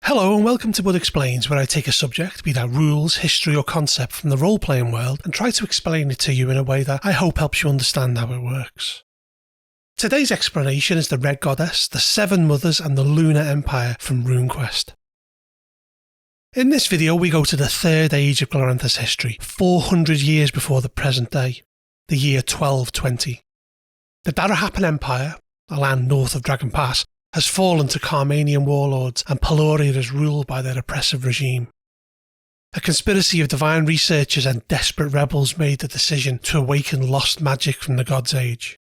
Hello and welcome to Bud Explains, where I take a subject, be that rules, history or concept from the role-playing world, and try to explain it to you in a way that I hope helps you understand how it works. Today's explanation is the Red Goddess, the Seven Mothers and the Lunar Empire from RuneQuest. In this video we go to the third age of Glorantha's history, 400 years before the present day, the year 1220. The Darahappan Empire, a land north of Dragon Pass, has fallen to Carmanian warlords and Peloria is ruled by their oppressive regime. A conspiracy of divine researchers and desperate rebels made the decision to awaken lost magic from the God's Age.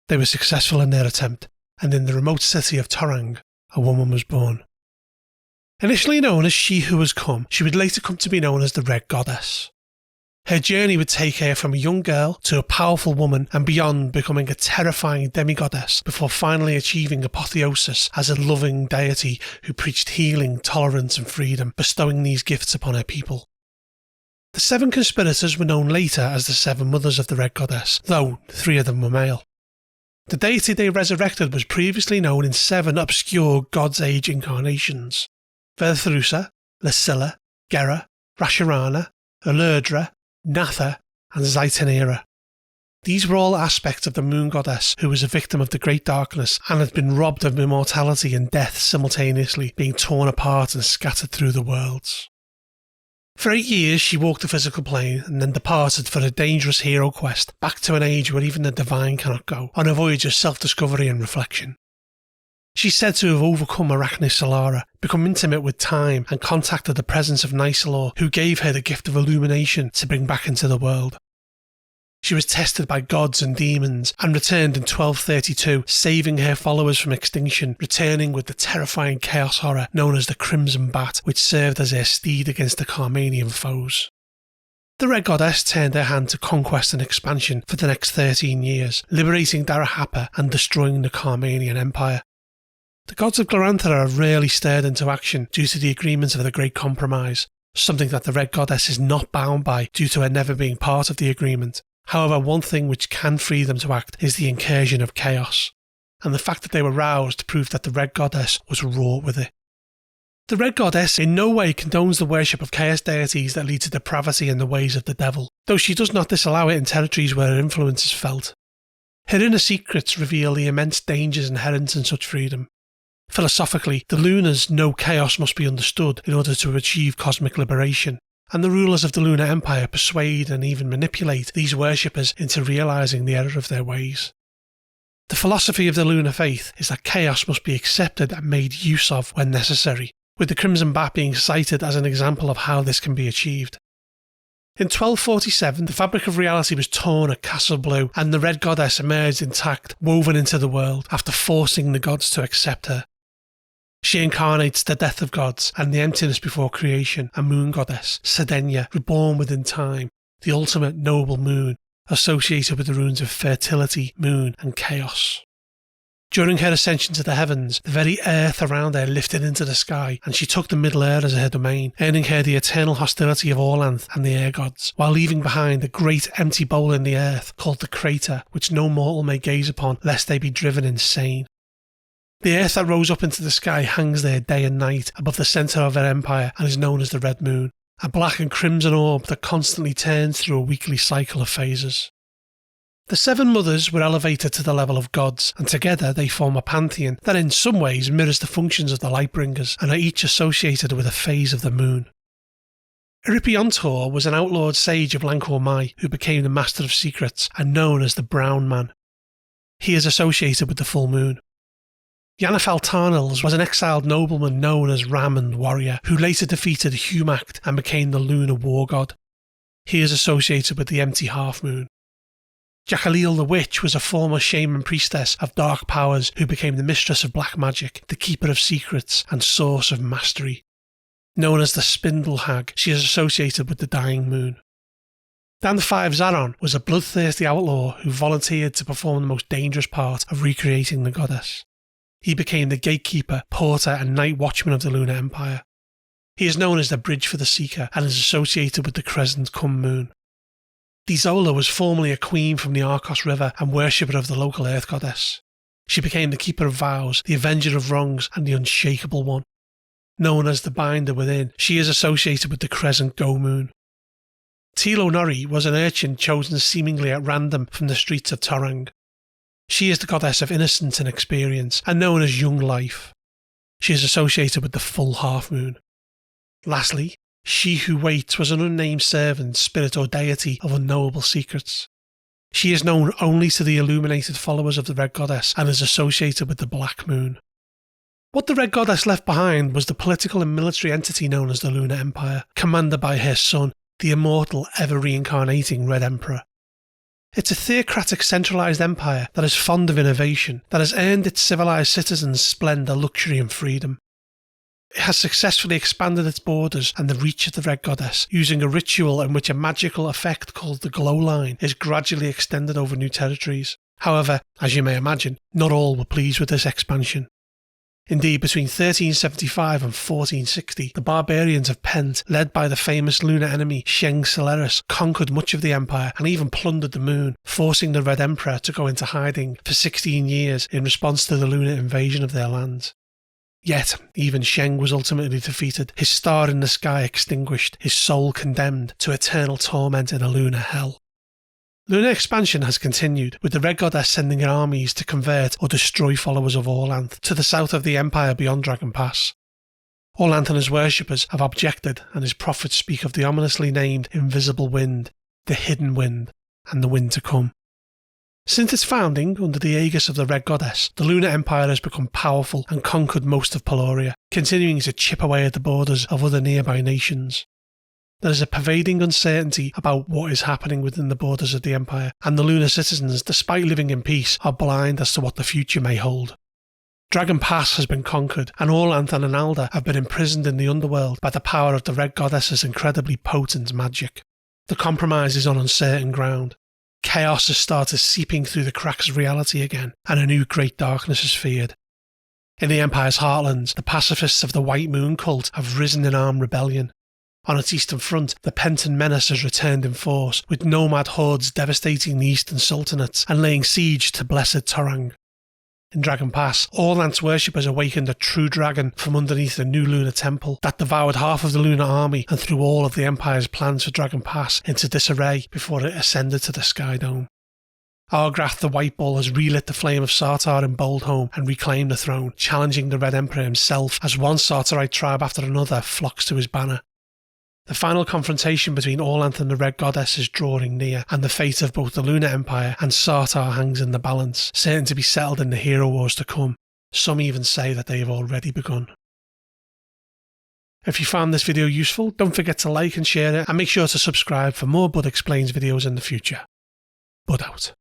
They were successful in their attempt, and in the remote city of Torang, a woman was born. Initially known as She Who Has Come, she would later come to be known as the Red Goddess. Her journey would take her from a young girl to a powerful woman and beyond, becoming a terrifying demigoddess before finally achieving apotheosis as a loving deity who preached healing, tolerance and freedom, bestowing these gifts upon her people. The seven conspirators were known later as the Seven Mothers of the Red Goddess, though 3 of them were male. The deity they resurrected was previously known in 7 obscure God's Age incarnations: Verthrusa, Lysilla, Gera, Rasharana, Elurdra, Natha and Zaitanira. These were all aspects of the moon goddess who was a victim of the Great Darkness and had been robbed of immortality and death simultaneously, being torn apart and scattered through the worlds. For 8 years she walked the physical plane and then departed for a dangerous hero quest back to an age where even the divine cannot go, on a voyage of self-discovery and reflection. She's said to have overcome Arachne Solara, become intimate with time and contacted the presence of Nisalor, who gave her the gift of illumination to bring back into the world. She was tested by gods and demons and returned in 1232, saving her followers from extinction, returning with the terrifying chaos horror known as the Crimson Bat, which served as her steed against the Carmanian foes. The Red Goddess turned her hand to conquest and expansion for the next 13 years, liberating Darahappa and destroying the Carmanian Empire. The gods of Glorantha are rarely stirred into action due to the agreements of the Great Compromise, something that the Red Goddess is not bound by due to her never being part of the agreement. However, one thing which can free them to act is the incursion of chaos, and the fact that they were roused proved that the Red Goddess was wrought with it. The Red Goddess in no way condones the worship of chaos deities that lead to depravity and the ways of the devil, though she does not disallow it in territories where her influence is felt. Her inner secrets reveal the immense dangers inherent in such freedom. Philosophically, the Lunars know chaos must be understood in order to achieve cosmic liberation, and the rulers of the Lunar Empire persuade and even manipulate these worshippers into realising the error of their ways. The philosophy of the Lunar faith is that chaos must be accepted and made use of when necessary, with the Crimson Bat being cited as an example of how this can be achieved. In 1247, the fabric of reality was torn at Castle Blue, and the Red Goddess emerged intact, woven into the world, after forcing the gods to accept her. She incarnates the death of gods and the emptiness before creation, a moon goddess, Sedenya, reborn within time, the ultimate noble moon, associated with the runes of fertility, moon and chaos. During her ascension to the heavens, the very earth around her lifted into the sky, and she took the middle air as her domain, earning her the eternal hostility of Orlanth and the air gods, while leaving behind a great empty bowl in the earth called the crater, which no mortal may gaze upon lest they be driven insane. The earth that rose up into the sky hangs there day and night above the centre of her empire and is known as the Red Moon, a black and crimson orb that constantly turns through a weekly cycle of phases. The Seven Mothers were elevated to the level of gods, and together they form a pantheon that in some ways mirrors the functions of the Lightbringers and are each associated with a phase of the moon. Iripiontor was an outlawed sage of Lancor Mai who became the Master of Secrets and known as the Brown Man. He is associated with the full moon. Yanafal Tarnals was an exiled nobleman known as Ram and Warrior, who later defeated Humact and became the lunar war god. He is associated with the empty half-moon. Jackaleel the Witch was a former shaman priestess of dark powers who became the mistress of black magic, the keeper of secrets and source of mastery. Known as the Spindle Hag, she is associated with the dying moon. Dan the Five Zaron was a bloodthirsty outlaw who volunteered to perform the most dangerous part of recreating the goddess. He became the gatekeeper, porter and night watchman of the Lunar Empire. He is known as the Bridge for the Seeker and is associated with the crescent come moon. Dizola was formerly a queen from the Arcos River and worshipper of the local earth goddess. She became the keeper of vows, the avenger of wrongs and the unshakable one, Known as the Binder Within, she is associated with the crescent Go moon. Tilo Nori was an urchin chosen seemingly at random from the streets of Torang. She is the goddess of innocence and experience, and known as Young Life. She is associated with the full half moon. Lastly, She Who Waits was an unnamed servant, spirit or deity of unknowable secrets. She is known only to the illuminated followers of the Red Goddess and is associated with the Black Moon. What the Red Goddess left behind was the political and military entity known as the Lunar Empire, commanded by her son, the immortal, ever-reincarnating Red Emperor. It's a theocratic centralised empire that is fond of innovation, that has earned its civilised citizens splendour, luxury and freedom. It has successfully expanded its borders and the reach of the Red Goddess, using a ritual in which a magical effect called the Glow Line is gradually extended over new territories. However, as you may imagine, not all were pleased with this expansion. Indeed, between 1375 and 1460, the barbarians of Pent, led by the famous lunar enemy Sheng Celeris, conquered much of the empire and even plundered the moon, forcing the Red Emperor to go into hiding for 16 years in response to the lunar invasion of their lands. Yet, even Sheng was ultimately defeated, his star in the sky extinguished, his soul condemned to eternal torment in a lunar hell. Lunar expansion has continued, with the Red Goddess sending armies to convert or destroy followers of Orlanth to the south of the Empire beyond Dragon Pass. Orlanth and his worshippers have objected, and his prophets speak of the ominously named Invisible Wind, the Hidden Wind, and the Wind to Come. Since its founding, under the aegis of the Red Goddess, the Lunar Empire has become powerful and conquered most of Peloria, continuing to chip away at the borders of other nearby nations. There is a pervading uncertainty about what is happening within the borders of the Empire, and the lunar citizens, despite living in peace, are blind as to what the future may hold. Dragon Pass has been conquered, and Orlanth and Analda have been imprisoned in the underworld by the power of the Red Goddess's incredibly potent magic. The compromise is on uncertain ground. Chaos has started seeping through the cracks of reality again, and a new great darkness is feared. In the Empire's heartlands, the pacifists of the White Moon cult have risen in armed rebellion. On its eastern front, the Penton menace has returned in force, with nomad hordes devastating the eastern sultanates and laying siege to blessed Torang. In Dragon Pass, Orlanth's worshippers awakened a true dragon from underneath the new lunar temple that devoured half of the lunar army and threw all of the Empire's plans for Dragon Pass into disarray before it ascended to the Sky Dome. Argrath the White Bull has relit the flame of Sartar in Boldhome and reclaimed the throne, challenging the Red Emperor himself as one Sartarite tribe after another flocks to his banner. The final confrontation between Orlanth and the Red Goddess is drawing near, and the fate of both the Lunar Empire and Sartar hangs in the balance, certain to be settled in the hero wars to come. Some even say that they have already begun. If you found this video useful, don't forget to like and share it, and make sure to subscribe for more Bud Explains videos in the future. Bud out.